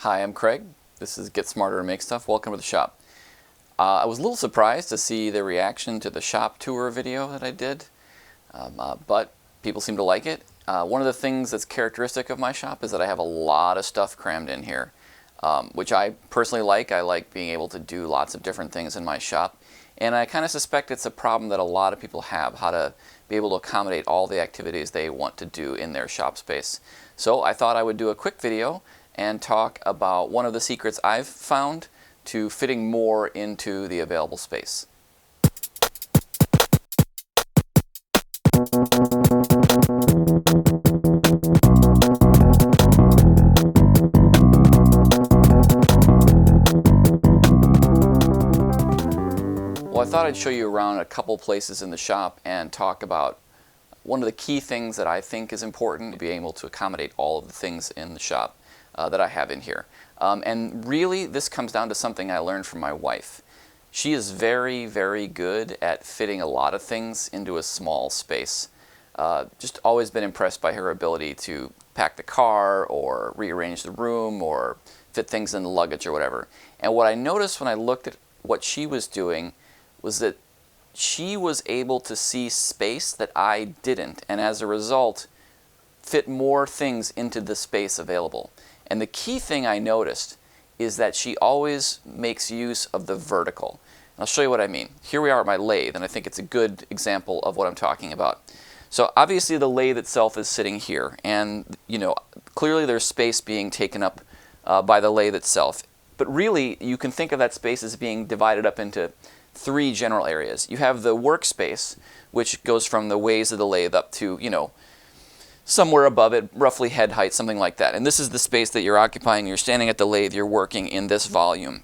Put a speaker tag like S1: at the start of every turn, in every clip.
S1: Hi, I'm Craig. This is Get Smarter and Make Stuff. Welcome to the shop. I was a little surprised to see the reaction to the shop tour video that I did, but people seem to like it. One of the things that's characteristic of my shop is that I have a lot of stuff crammed in here, which I personally like. I like being able to do lots of different things in my shop, and I kind of suspect it's a problem that a lot of people have, how to be able to accommodate all the activities they want to do in their shop space. So I thought I would do a quick video and talk about one of the secrets I've found to fitting more into the available space. Well, I thought I'd show you around a couple places in the shop and talk about one of the key things that I think is important to be able to accommodate all of the things in the shop that I have in here. And really, this comes down to something I learned from my wife. She is very, very good at fitting a lot of things into a small space. Just always been impressed by her ability to pack the car or rearrange the room or fit things in the luggage or whatever. And what I noticed when I looked at what she was doing was that she was able to see space that I didn't, and as a result, fit more things into the space available. And the key thing I noticed is that she always makes use of the vertical. And I'll show you what I mean. Here we are at my lathe, and I think it's a good example of what I'm talking about. So obviously the lathe itself is sitting here, and clearly there's space being taken up by the lathe itself. But really, you can think of that space as being divided up into three general areas. You have the workspace, which goes from the ways of the lathe up to, somewhere above it, roughly head height, something like that. And this is the space that you're occupying. You're standing at the lathe, you're working in this volume.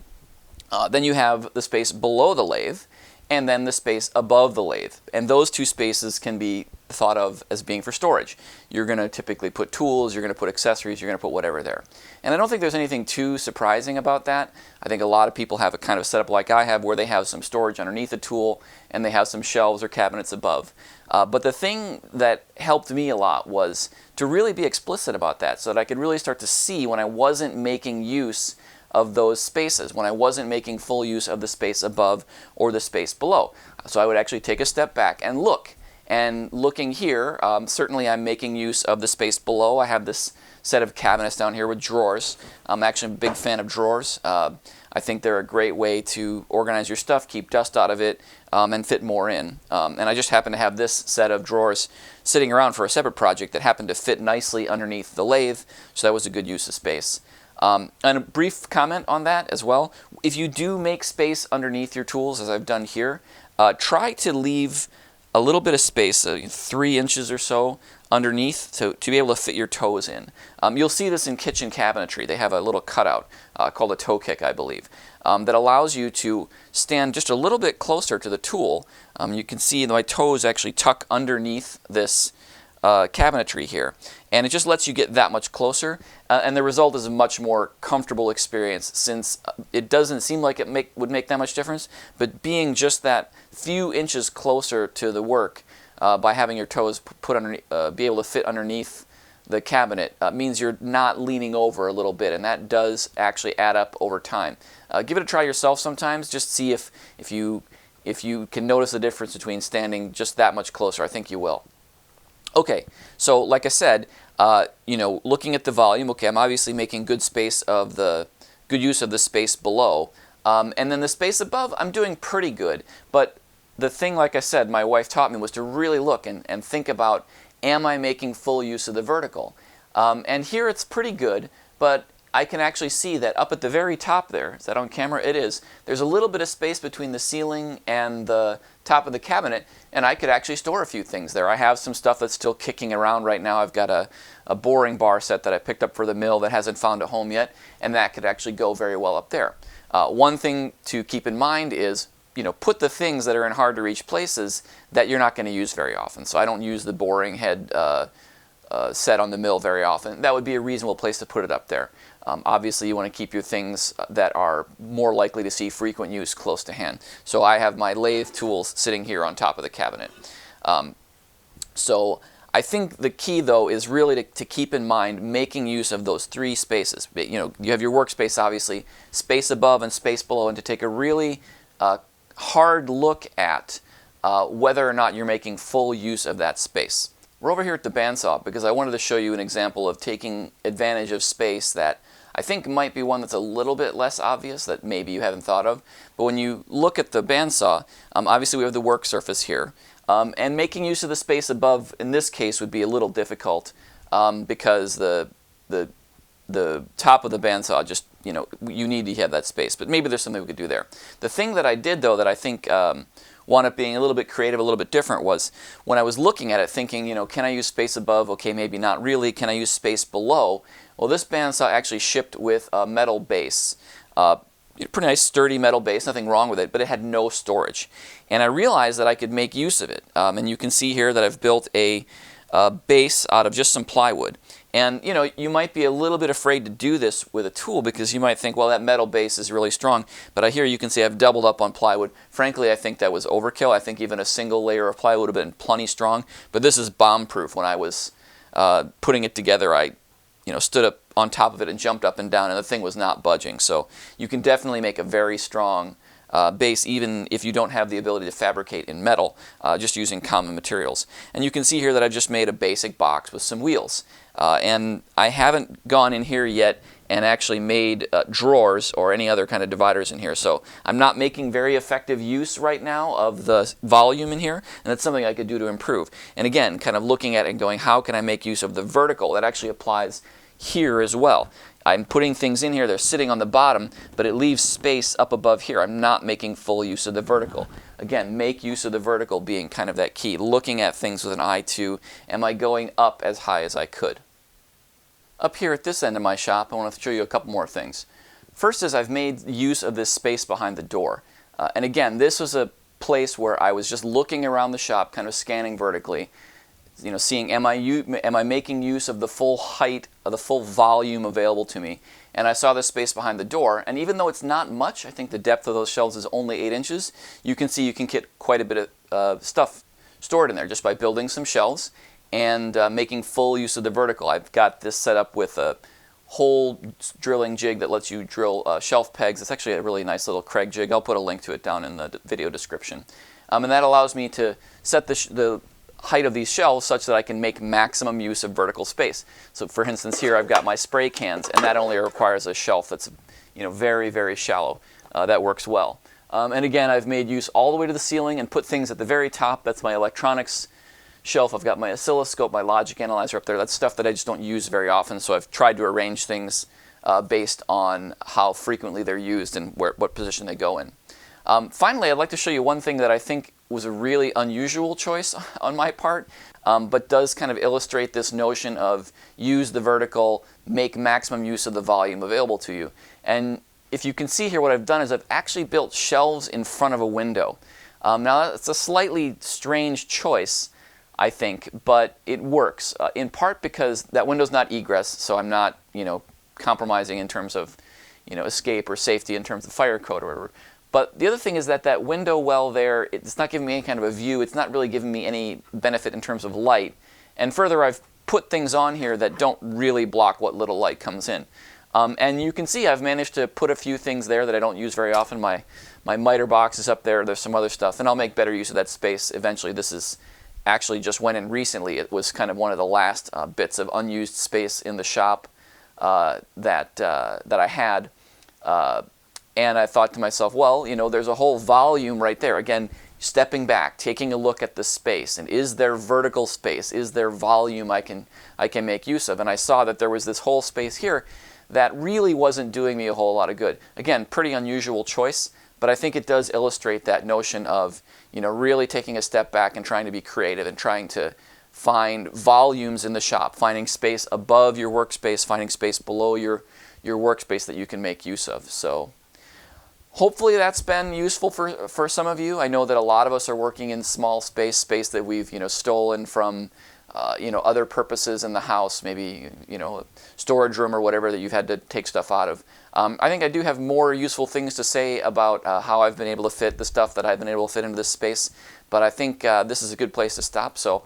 S1: Then you have the space below the lathe, and then the space above the lathe. And those two spaces can be thought of as being for storage. You're going to typically put tools, you're going to put accessories, you're going to put whatever there. And I don't think there's anything too surprising about that. I think a lot of people have a kind of setup like I have, where they have some storage underneath a tool and they have some shelves or cabinets above. But the thing that helped me a lot was to really be explicit about that, so that I could really start to see when I wasn't making use of those spaces, when I wasn't making full use of the space above or the space below. So I would actually take a step back and look. And looking here, certainly I'm making use of the space below. I have this set of cabinets down here with drawers. I'm actually a big fan of drawers. I think they're a great way to organize your stuff, keep dust out of it, and fit more in. And I just happen to have this set of drawers sitting around for a separate project that happened to fit nicely underneath the lathe, so that was a good use of space. And a brief comment on that as well. If you do make space underneath your tools, as I've done here, try to leave a little bit of space, 3 inches or so underneath, to be able to fit your toes in. You'll see this in kitchen cabinetry. They have a little cutout called a toe kick, I believe, that allows you to stand just a little bit closer to the tool. You can see my toes actually tuck underneath this cabinetry here, and it just lets you get that much closer, and the result is a much more comfortable experience, since it doesn't seem like it would make that much difference, but being just that few inches closer to the work by having your toes put underneath, be able to fit underneath the cabinet, means you're not leaning over a little bit, and that does actually add up over time. Give it a try yourself sometimes. Just see if you can notice the difference between standing just that much closer. I think you will. Okay, so like I said, looking at the volume, okay, I'm obviously making good use of the space below, and then the space above, I'm doing pretty good. But the thing, like I said, my wife taught me, was to really look and think about, am I making full use of the vertical? And here it's pretty good, but I can actually see that up at the very top there, is that on camera? It is. There's a little bit of space between the ceiling and the top of the cabinet, and I could actually store a few things there. I have some stuff that's still kicking around right now. I've got a boring bar set that I picked up for the mill that hasn't found a home yet, and that could actually go very well up there. One thing to keep in mind is, put the things that are in hard to reach places that you're not going to use very often. So I don't use the boring head set on the mill very often. That would be a reasonable place to put it up there. Obviously, you want to keep your things that are more likely to see frequent use close to hand. So I have my lathe tools sitting here on top of the cabinet. So I think the key, though, is really to keep in mind making use of those three spaces. You have your workspace, obviously, space above and space below, and to take a really hard look at whether or not you're making full use of that space. We're over here at the bandsaw because I wanted to show you an example of taking advantage of space that I think might be one that's a little bit less obvious that maybe you haven't thought of. But when you look at the bandsaw, obviously we have the work surface here. And making use of the space above, in this case, would be a little difficult because the top of the bandsaw just, you need to have that space. But maybe there's something we could do there. The thing that I did, though, that I think wound up being a little bit creative, a little bit different, was when I was looking at it thinking, can I use space above? Okay, maybe not really. Can I use space below? Well, this bandsaw actually shipped with a metal base. Pretty nice sturdy metal base, nothing wrong with it, but it had no storage. And I realized that I could make use of it. And you can see here that I've built a base out of just some plywood. And you might be a little bit afraid to do this with a tool because you might think, well, that metal base is really strong. But here you can see I've doubled up on plywood. Frankly, I think that was overkill. I think even a single layer of plywood would have been plenty strong. But this is bomb-proof. When I was putting it together, I stood up on top of it and jumped up and down, and the thing was not budging. So you can definitely make a very strong base even if you don't have the ability to fabricate in metal, just using common materials. And you can see here that I've just made a basic box with some wheels. And I haven't gone in here yet and actually made drawers or any other kind of dividers in here. So I'm not making very effective use right now of the volume in here, and that's something I could do to improve. And again, kind of looking at it and going, how can I make use of the vertical? That actually applies here as well. I'm putting things in here, they're sitting on the bottom, but it leaves space up above here. I'm not making full use of the vertical. Again, make use of the vertical being kind of that key. Looking at things with an eye to, am I going up as high as I could? Up here at this end of my shop, I want to show you a couple more things. First is I've made use of this space behind the door. And again, this was a place where I was just looking around the shop, kind of scanning vertically, seeing am I making use of the full height, of the full volume available to me. And I saw this space behind the door, and even though it's not much, I think the depth of those shelves is only 8 inches, you can see you can get quite a bit of stuff stored in there just by building some shelves and making full use of the vertical. I've got this set up with a hole drilling jig that lets you drill shelf pegs. It's actually a really nice little Craig jig. I'll put a link to it down in the video description. And that allows me to set the height of these shelves such that I can make maximum use of vertical space. So for instance here I've got my spray cans, and that only requires a shelf that's very, very shallow. That works well. And again, I've made use all the way to the ceiling and put things at the very top. That's my electronics shelf. I've got my oscilloscope, my logic analyzer up there. That's stuff that I just don't use very often, so I've tried to arrange things based on how frequently they're used and what position they go in. Finally, I'd like to show you one thing that I think was a really unusual choice on my part, but does kind of illustrate this notion of use the vertical, make maximum use of the volume available to you. And if you can see here, what I've done is I've actually built shelves in front of a window. Now, it's a slightly strange choice, I think, but it works, in part because that window's not egress, so I'm not, compromising in terms of, escape or safety in terms of fire code or whatever. But the other thing is that window well there, it's not giving me any kind of a view. It's not really giving me any benefit in terms of light. And further, I've put things on here that don't really block what little light comes in. And you can see I've managed to put a few things there that I don't use very often. My miter box is up there. There's some other stuff. And I'll make better use of that space eventually. This is actually just went in recently. It was kind of one of the last bits of unused space in the shop that I had. And I thought to myself, well, there's a whole volume right there. Again, stepping back, taking a look at the space, and is there vertical space? Is there volume I can make use of? And I saw that there was this whole space here that really wasn't doing me a whole lot of good. Again, pretty unusual choice, but I think it does illustrate that notion of, really taking a step back and trying to be creative and trying to find volumes in the shop, finding space above your workspace, finding space below your workspace that you can make use of. So hopefully that's been useful for some of you. I know that a lot of us are working in small space that we've stolen from other purposes in the house, maybe a storage room or whatever that you've had to take stuff out of. I think I do have more useful things to say about how I've been able to fit the stuff that I've been able to fit into this space, but I think this is a good place to stop. So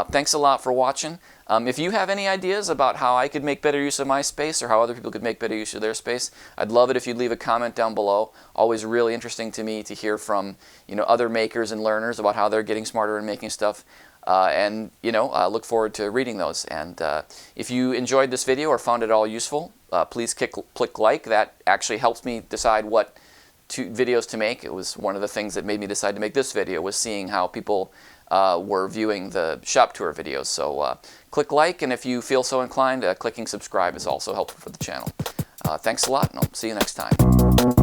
S1: Thanks a lot for watching. If you have any ideas about how I could make better use of my space or how other people could make better use of their space, I'd love it if you'd leave a comment down below. Always really interesting to me to hear from other makers and learners about how they're getting smarter and making stuff. And look forward to reading those. And if you enjoyed this video or found it all useful, please click like. That actually helps me decide what videos to make. It was one of the things that made me decide to make this video, was seeing how people were viewing the shop tour videos. So click like, and if you feel so inclined, clicking subscribe is also helpful for the channel. Thanks a lot, and I'll see you next time.